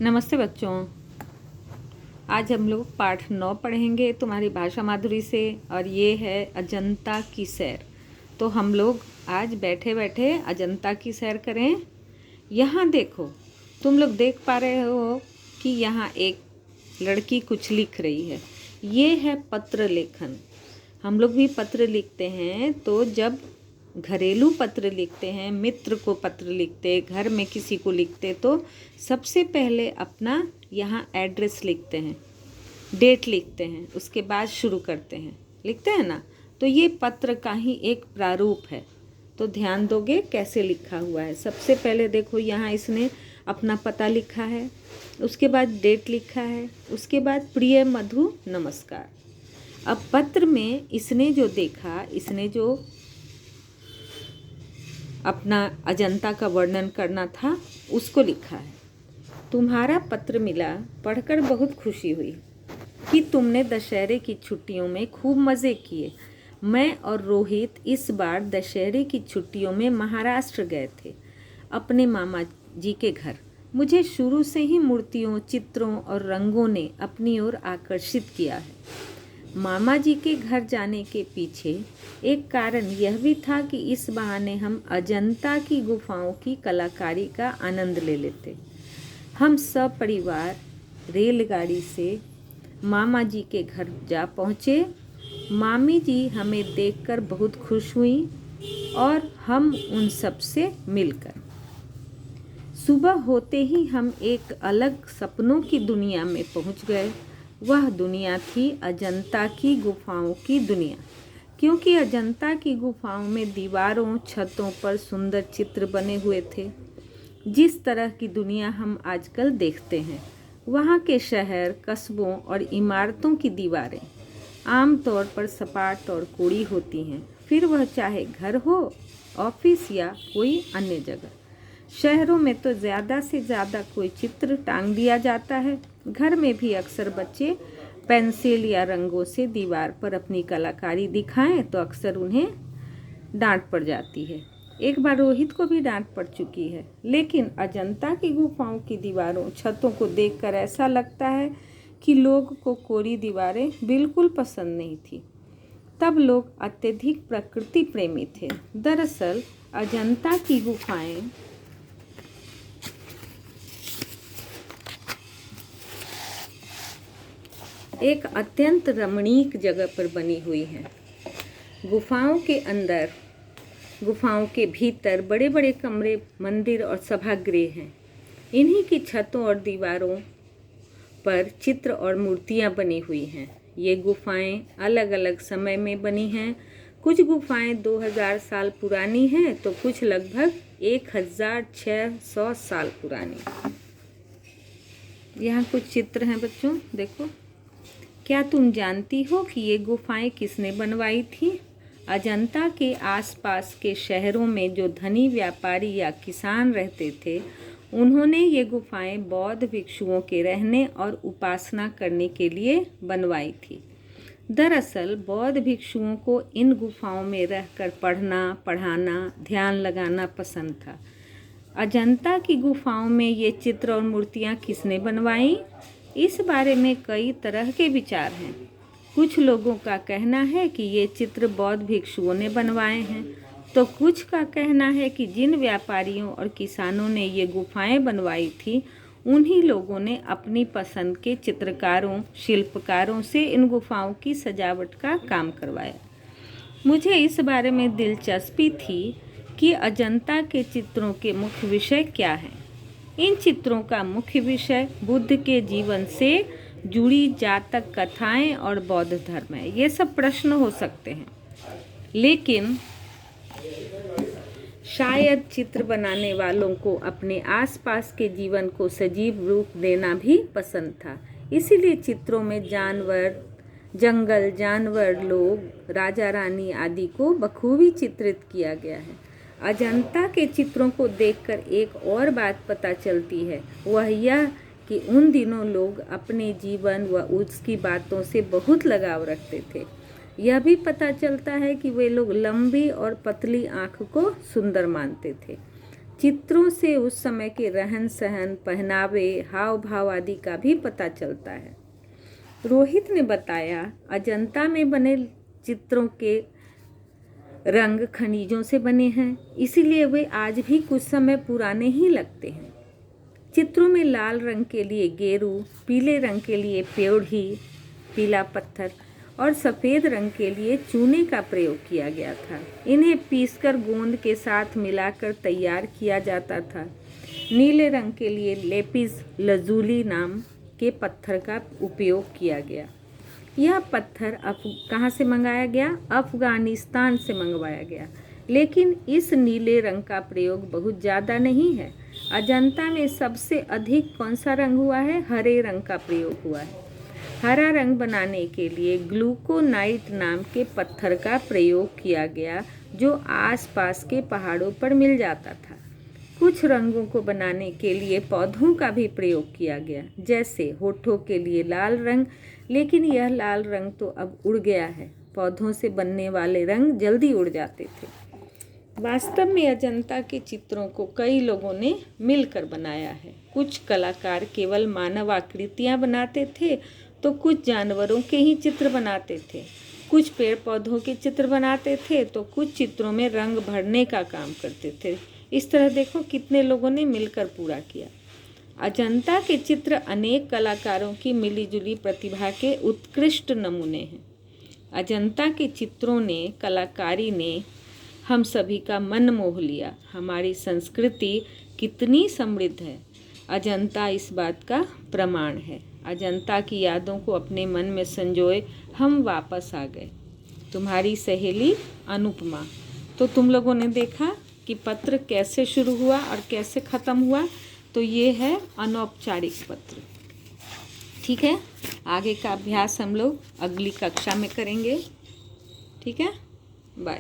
नमस्ते बच्चों। आज हम लोग पाठ 9 पढ़ेंगे तुम्हारी भाषा माधुरी से, और ये है अजंता की सैर। तो हम लोग आज बैठे बैठे अजंता की सैर करें। यहाँ देखो, तुम लोग देख पा रहे हो कि यहाँ एक लड़की कुछ लिख रही है। ये है पत्र लेखन। हम लोग भी पत्र लिखते हैं, तो जब घरेलू पत्र लिखते हैं, मित्र को पत्र लिखते, घर में किसी को लिखते, तो सबसे पहले अपना यहाँ एड्रेस लिखते हैं, डेट लिखते हैं, उसके बाद शुरू करते हैं, लिखते हैं ना। तो ये पत्र का ही एक प्रारूप है। तो ध्यान दोगे कैसे लिखा हुआ है। सबसे पहले देखो, यहाँ इसने अपना पता लिखा है, उसके बाद डेट लिखा है, उसके बाद प्रिय मधु नमस्कार। अब पत्र में इसने जो देखा, इसने जो अपना अजंता का वर्णन करना था, उसको लिखा है। तुम्हारा पत्र मिला, पढ़कर बहुत खुशी हुई कि तुमने दशहरे की छुट्टियों में खूब मज़े किए। मैं और रोहित इस बार दशहरे की छुट्टियों में महाराष्ट्र गए थे, अपने मामा जी के घर। मुझे शुरू से ही मूर्तियों, चित्रों और रंगों ने अपनी ओर आकर्षित किया है। मामा जी के घर जाने के पीछे एक कारण यह भी था कि इस बहाने हम अजंता की गुफाओं की कलाकारी का आनंद ले लेते। हम सब परिवार रेलगाड़ी से मामा जी के घर जा पहुँचे। मामी जी हमें देखकर बहुत खुश हुई और हम उन सब से मिलकर सुबह होते ही हम एक अलग सपनों की दुनिया में पहुँच गए। वह दुनिया थी अजंता की गुफाओं की दुनिया, क्योंकि अजंता की गुफाओं में दीवारों, छतों पर सुंदर चित्र बने हुए थे। जिस तरह की दुनिया हम आजकल देखते हैं, वहाँ के शहर, कस्बों और इमारतों की दीवारें आमतौर पर सपाट और कोड़ी होती हैं, फिर वह चाहे घर हो, ऑफिस या कोई अन्य जगह। शहरों में तो ज़्यादा से ज़्यादा कोई चित्र टांग दिया जाता है। घर में भी अक्सर बच्चे पेंसिल या रंगों से दीवार पर अपनी कलाकारी दिखाएं तो अक्सर उन्हें डांट पड़ जाती है। एक बार रोहित को भी डांट पड़ चुकी है। लेकिन अजंता की गुफाओं की दीवारों, छतों को देखकर ऐसा लगता है कि लोग को कोरी दीवारें बिल्कुल पसंद नहीं थी। तब लोग अत्यधिक प्रकृति प्रेमी थे। दरअसल अजंता की गुफाएं एक अत्यंत रमणीक जगह पर बनी हुई है। गुफाओं के अंदर, गुफाओं के भीतर बड़े बड़े कमरे, मंदिर और सभागृह हैं। इन्हीं की छतों और दीवारों पर चित्र और मूर्तियां बनी हुई हैं। ये गुफाएं अलग अलग समय में बनी हैं। कुछ गुफाएं 2000 साल पुरानी हैं, तो कुछ लगभग 1600 साल पुरानी। यहाँ कुछ चित्र हैं बच्चों, देखो। क्या तुम जानती हो कि ये गुफाएं किसने बनवाई थी? अजंता के आसपास के शहरों में जो धनी व्यापारी या किसान रहते थे, उन्होंने ये गुफाएं बौद्ध भिक्षुओं के रहने और उपासना करने के लिए बनवाई थी। दरअसल बौद्ध भिक्षुओं को इन गुफाओं में रहकर पढ़ना, पढ़ाना, ध्यान लगाना पसंद था। अजंता की गुफाओं में ये चित्र और मूर्तियाँ किसने बनवाई? इस बारे में कई तरह के विचार हैं। कुछ लोगों का कहना है कि ये चित्र बौद्ध भिक्षुओं ने बनवाए हैं, तो कुछ का कहना है कि जिन व्यापारियों और किसानों ने ये गुफाएं बनवाई थी, उन्हीं लोगों ने अपनी पसंद के चित्रकारों, शिल्पकारों से इन गुफाओं की सजावट का काम करवाया। मुझे इस बारे में दिलचस्पी थी कि अजंता के चित्रों के मुख्य विषय क्या हैं। इन चित्रों का मुख्य विषय बुद्ध के जीवन से जुड़ी जातक कथाएं और बौद्ध धर्म है। ये सब प्रश्न हो सकते हैं, लेकिन शायद चित्र बनाने वालों को अपने आसपास के जीवन को सजीव रूप देना भी पसंद था। इसीलिए चित्रों में जानवर, जंगल, जानवर, लोग, राजा रानी आदि को बखूबी चित्रित किया गया है। अजंता के चित्रों को देखकर एक और बात पता चलती है, वह यह कि उन दिनों लोग अपने जीवन व उसकी बातों से बहुत लगाव रखते थे। यह भी पता चलता है कि वे लोग लंबी और पतली आँख को सुंदर मानते थे। चित्रों से उस समय के रहन सहन, पहनावे, हाव भाव आदि का भी पता चलता है। रोहित ने बताया, अजंता में बने चित्रों के रंग खनिजों से बने हैं, इसीलिए वे आज भी कुछ समय पुराने ही लगते हैं। चित्रों में लाल रंग के लिए गेरू, पीले रंग के लिए प्योढ़ी, पीला पत्थर और सफ़ेद रंग के लिए चूने का प्रयोग किया गया था। इन्हें पीसकर गोंद के साथ मिलाकर तैयार किया जाता था। नीले रंग के लिए लेपिस लजूली नाम के पत्थर का उपयोग किया गया। यह पत्थर कहाँ से मंगाया गया? अफ़गानिस्तान से मंगवाया गया। लेकिन इस नीले रंग का प्रयोग बहुत ज़्यादा नहीं है। अजंता में सबसे अधिक कौन सा रंग हुआ है? हरे रंग का प्रयोग हुआ है। हरा रंग बनाने के लिए ग्लूकोनाइट नाम के पत्थर का प्रयोग किया गया, जो आसपास के पहाड़ों पर मिल जाता था। कुछ रंगों को बनाने के लिए पौधों का भी प्रयोग किया गया, जैसे होठों के लिए लाल रंग, लेकिन यह लाल रंग तो अब उड़ गया है। पौधों से बनने वाले रंग जल्दी उड़ जाते थे। वास्तव में अजंता के चित्रों को कई लोगों ने मिलकर बनाया है। कुछ कलाकार केवल मानव आकृतियाँ बनाते थे, तो कुछ जानवरों के ही चित्र बनाते थे। कुछ पेड़ पौधों के चित्र बनाते थे, तो कुछ चित्रों में रंग भरने का काम करते थे। इस तरह देखो कितने लोगों ने मिलकर पूरा किया। अजंता के चित्र अनेक कलाकारों की मिलीजुली प्रतिभा के उत्कृष्ट नमूने हैं। अजंता के चित्रों ने, कलाकारी ने हम सभी का मन मोह लिया। हमारी संस्कृति कितनी समृद्ध है, अजंता इस बात का प्रमाण है। अजंता की यादों को अपने मन में संजोए हम वापस आ गए। तुम्हारी सहेली अनुपमा। तो तुम लोगों ने देखा कि पत्र कैसे शुरू हुआ और कैसे ख़त्म हुआ। तो ये है अनौपचारिक पत्र। ठीक है, आगे का अभ्यास हम लोग अगली कक्षा में करेंगे। ठीक है, बाय।